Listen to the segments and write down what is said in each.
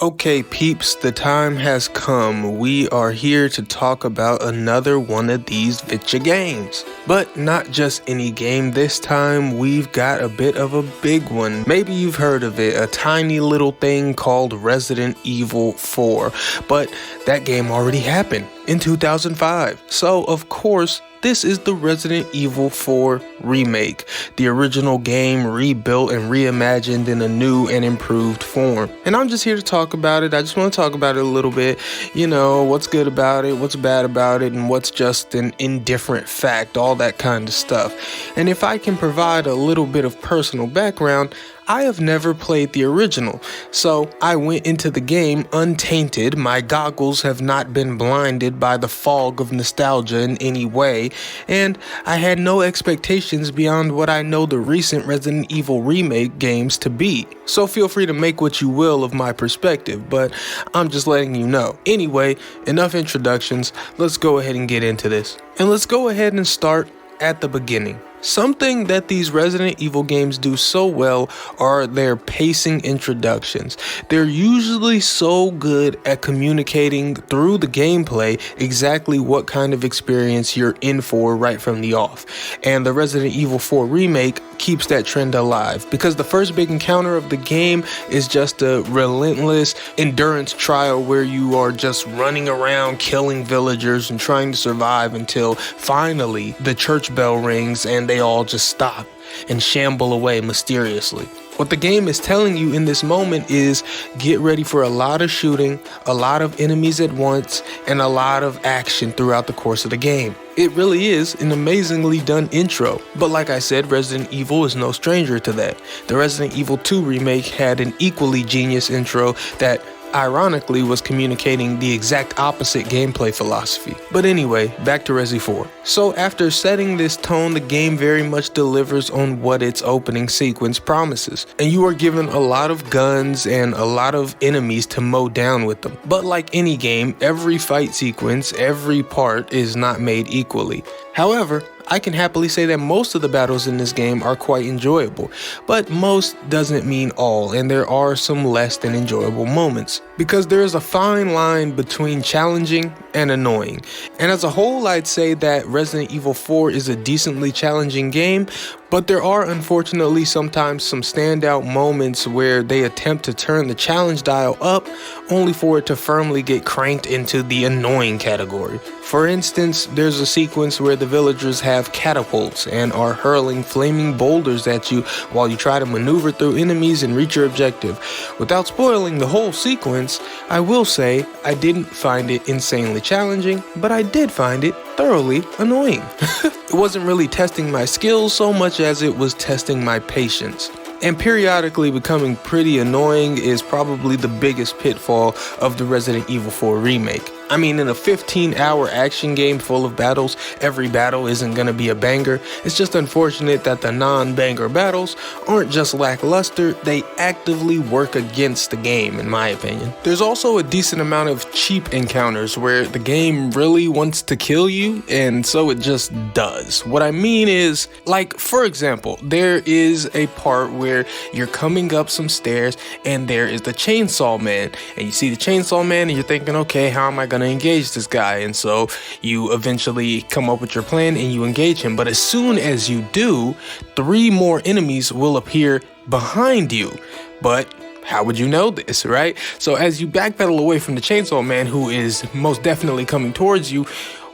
Okay, peeps, the time has come. We are here to talk about another one of these Vitcha games. But not just any game this time, we've got a bit of a big one. Maybe you've heard of it, a tiny little thing called Resident Evil 4. But that game already happened in 2005. So, of course, this is the Resident Evil 4 Remake, the original game rebuilt and reimagined in a new and improved form. And I'm just here to talk about it. I just want to talk about it a little bit, what's good about it, what's bad about it, and what's just an indifferent fact, all that kind of stuff. And if I can provide a little bit of personal background, I have never played the original, so I went into the game untainted. My goggles have not been blinded by the fog of nostalgia in any way, and I had no expectations beyond what I know the recent Resident Evil Remake games to be. So feel free to make what you will of my perspective, but I'm just letting you know. Anyway, enough introductions, let's go ahead and get into this. And let's go ahead and start at the beginning. Something that these Resident Evil games do so well are their pacing introductions. They're usually so good at communicating through the gameplay exactly what kind of experience you're in for right from the off. And the Resident Evil 4 Remake keeps that trend alive because the first big encounter of the game is just a relentless endurance trial where you are just running around killing villagers and trying to survive until finally the church bell rings and they all just stop and shamble away mysteriously. What the game is telling you in this moment is get ready for a lot of shooting, a lot of enemies at once, and a lot of action throughout the course of the game. It really is an amazingly done intro, but like I said, Resident Evil is no stranger to that. The Resident Evil 2 remake had an equally genius intro that ironically was communicating the exact opposite gameplay philosophy. But anyway, back to Resi 4. So after setting this tone, the game very much delivers on what its opening sequence promises. And you are given a lot of guns and a lot of enemies to mow down with them. But like any game, every fight sequence, every part is not made equally. However, I can happily say that most of the battles in this game are quite enjoyable, but most doesn't mean all, and there are some less than enjoyable moments, because there is a fine line between challenging and annoying. And as a whole, I'd say that Resident Evil 4 is a decently challenging game, but there are unfortunately sometimes some standout moments where they attempt to turn the challenge dial up only for it to firmly get cranked into the annoying category. For instance, there's a sequence where the villagers have catapults and are hurling flaming boulders at you while you try to maneuver through enemies and reach your objective. Without spoiling the whole sequence, I will say I didn't find it insanely challenging, but I did find it thoroughly annoying. It wasn't really testing my skills so much as it was testing my patience. And periodically becoming pretty annoying is probably the biggest pitfall of the Resident Evil 4 remake. I mean, in a 15-hour action game full of battles, every battle isn't gonna be a banger. It's just unfortunate that the non-banger battles aren't just lackluster, they actively work against the game, in my opinion. There's also a decent amount of cheap encounters where the game really wants to kill you, and so it just does. What I mean is, like, for example, there is a part where you're coming up some stairs and there is the chainsaw man, and you see the chainsaw man and you're thinking, okay, how am I gonna engage this guy? And so you eventually come up with your plan and you engage him. But as soon as you do, 3 more enemies will appear behind you. But how would you know this, right? So as you backpedal away from the chainsaw man, who is most definitely coming towards you,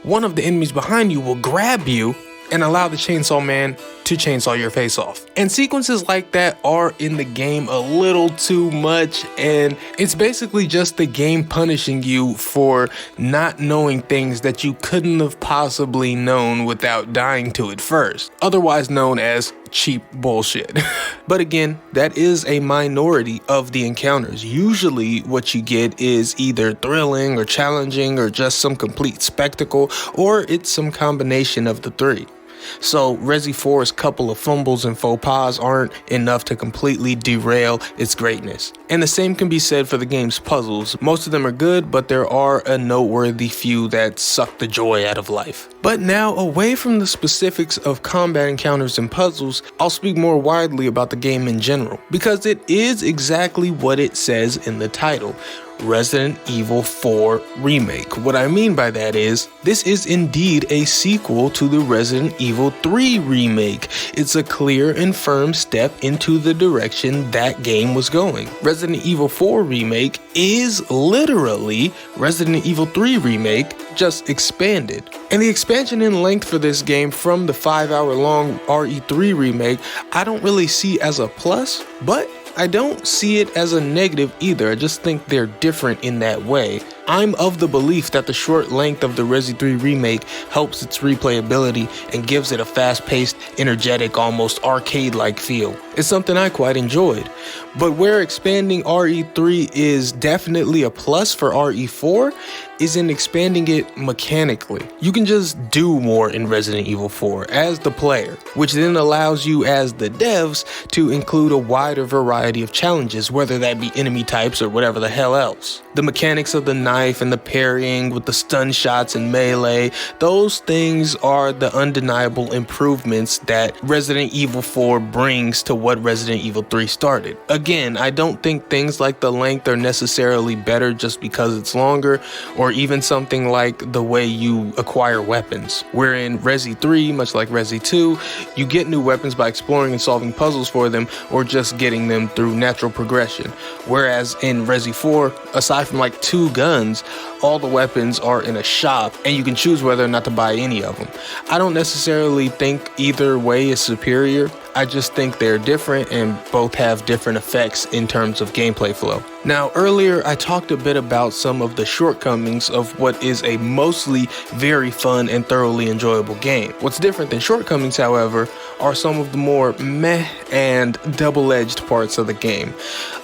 one of the enemies behind you will grab you and allow the chainsaw man to chainsaw your face off. And sequences like that are in the game a little too much, and it's basically just the game punishing you for not knowing things that you couldn't have possibly known without dying to it first, otherwise known as cheap bullshit. But again, that is a minority of the encounters. Usually what you get is either thrilling or challenging or just some complete spectacle, or it's some combination of the three. So Resi 4's couple of fumbles and faux pas aren't enough to completely derail its greatness. And the same can be said for the game's puzzles. Most of them are good, but there are a noteworthy few that suck the joy out of life. But now, away from the specifics of combat encounters and puzzles, I'll speak more widely about the game in general, because it is exactly what it says in the title. Resident Evil 4 Remake. What I mean by that is, this is indeed a sequel to the Resident Evil 3 remake. It's a clear and firm step into the direction that game was going. Resident Evil 4 Remake is literally Resident Evil 3 Remake, just expanded. And the expansion in length for this game from the 5-hour-long RE3 remake, I don't really see as a plus, but I don't see it as a negative either. I just think they're different in that way. I'm of the belief that the short length of the Resi 3 remake helps its replayability and gives it a fast-paced, energetic, almost arcade-like feel. It's something I quite enjoyed. But where expanding RE3 is definitely a plus for RE4 is in expanding it mechanically. You can just do more in Resident Evil 4 as the player, which then allows you as the devs to include a wider variety of challenges, whether that be enemy types or whatever the hell else. The mechanics of the knife and the parrying with the stun shots and melee, those things are the undeniable improvements that Resident Evil 4 brings to what Resident Evil 3 started. Again, I don't think things like the length are necessarily better just because it's longer, or even something like the way you acquire weapons. Where in Resi 3, much like Resi 2, you get new weapons by exploring and solving puzzles for them, or just getting them through natural progression. Whereas in Resi 4, aside from like 2 guns, all the weapons are in a shop and you can choose whether or not to buy any of them. I don't necessarily think either way is superior. I just think they're different and both have different effects in terms of gameplay flow. Now, earlier I talked a bit about some of the shortcomings of what is a mostly very fun and thoroughly enjoyable game. What's different than shortcomings, however, are some of the more meh and double-edged parts of the game.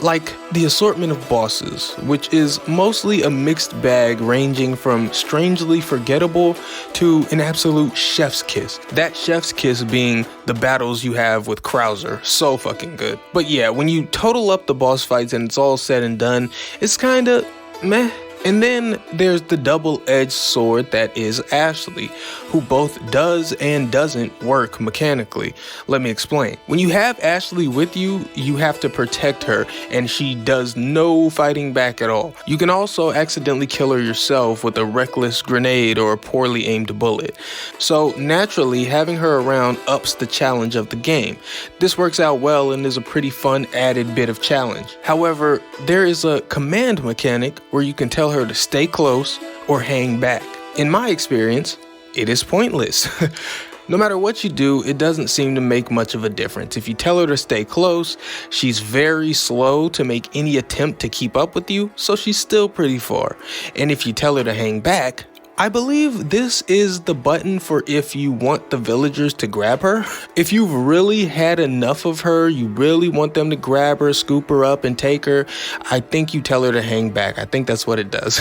Like the assortment of bosses, which is mostly a mixed bag ranging from strangely forgettable to an absolute chef's kiss. That chef's kiss being the battles you have with Krauser. So fucking good. But yeah, when you total up the boss fights and it's all said and done, it's kinda meh. And then there's the double-edged sword that is Ashley, who both does and doesn't work mechanically. Let me explain. When you have Ashley with you, you have to protect her, and she does no fighting back at all. You can also accidentally kill her yourself with a reckless grenade or a poorly aimed bullet. So naturally, having her around ups the challenge of the game. This works out well and is a pretty fun added bit of challenge. However, there is a command mechanic where you can tell her to stay close or hang back. In my experience, it is pointless. No matter what you do, it doesn't seem to make much of a difference. If you tell her to stay close, she's very slow to make any attempt to keep up with you, so she's still pretty far. And if you tell her to hang back, I believe this is the button for if you want the villagers to grab her. If you've really had enough of her, you really want them to grab her, scoop her up and take her, I think you tell her to hang back. I think that's what it does.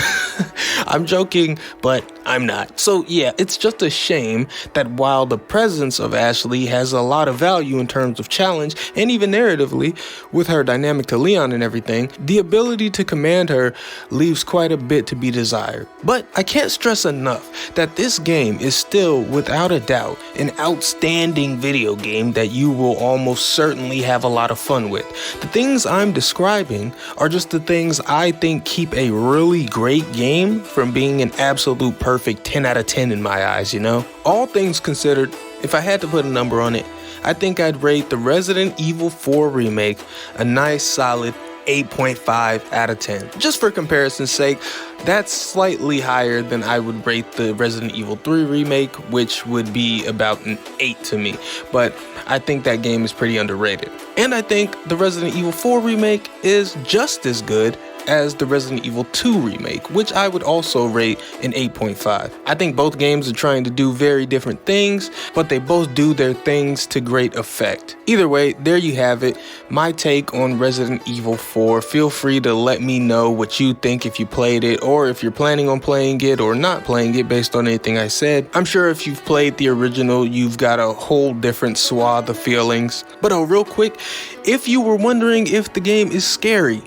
I'm joking, but I'm not. So yeah, it's just a shame that while the presence of Ashley has a lot of value in terms of challenge and even narratively with her dynamic to Leon and everything, the ability to command her leaves quite a bit to be desired. But I can't stress enough that this game is still, without a doubt, an outstanding video game that you will almost certainly have a lot of fun with. The things I'm describing are just the things I think keep a really great game from being an absolute perfect 10 out of 10 in my eyes, you know? All things considered, if I had to put a number on it, I think I'd rate the Resident Evil 4 remake a nice solid 8.5 out of 10. Just for comparison's sake, that's slightly higher than I would rate the Resident Evil 3 remake, which would be about an 8 to me. But I think that game is pretty underrated. And I think the Resident Evil 4 remake is just as good as the Resident Evil 2 remake, which I would also rate an 8.5. I think both games are trying to do very different things, but they both do their things to great effect. Either way, there you have it, my take on Resident Evil 4. Feel free to let me know what you think if you played it, or if you're planning on playing it or not playing it based on anything I said. I'm sure if you've played the original, you've got a whole different swath of feelings. But real quick, if you were wondering if the game is scary,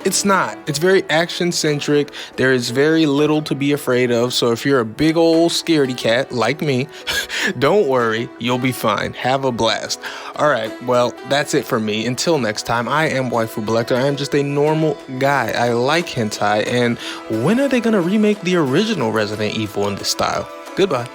It's not. It's very action centric. There is very little to be afraid of. So if you're a big old scaredy cat like me, don't worry, you'll be fine. Have a blast. All right, well, that's it for me. Until next time, I am Waifu Collector. I am just a normal guy. I like hentai. And when are they going to remake the original Resident Evil in this style? Goodbye.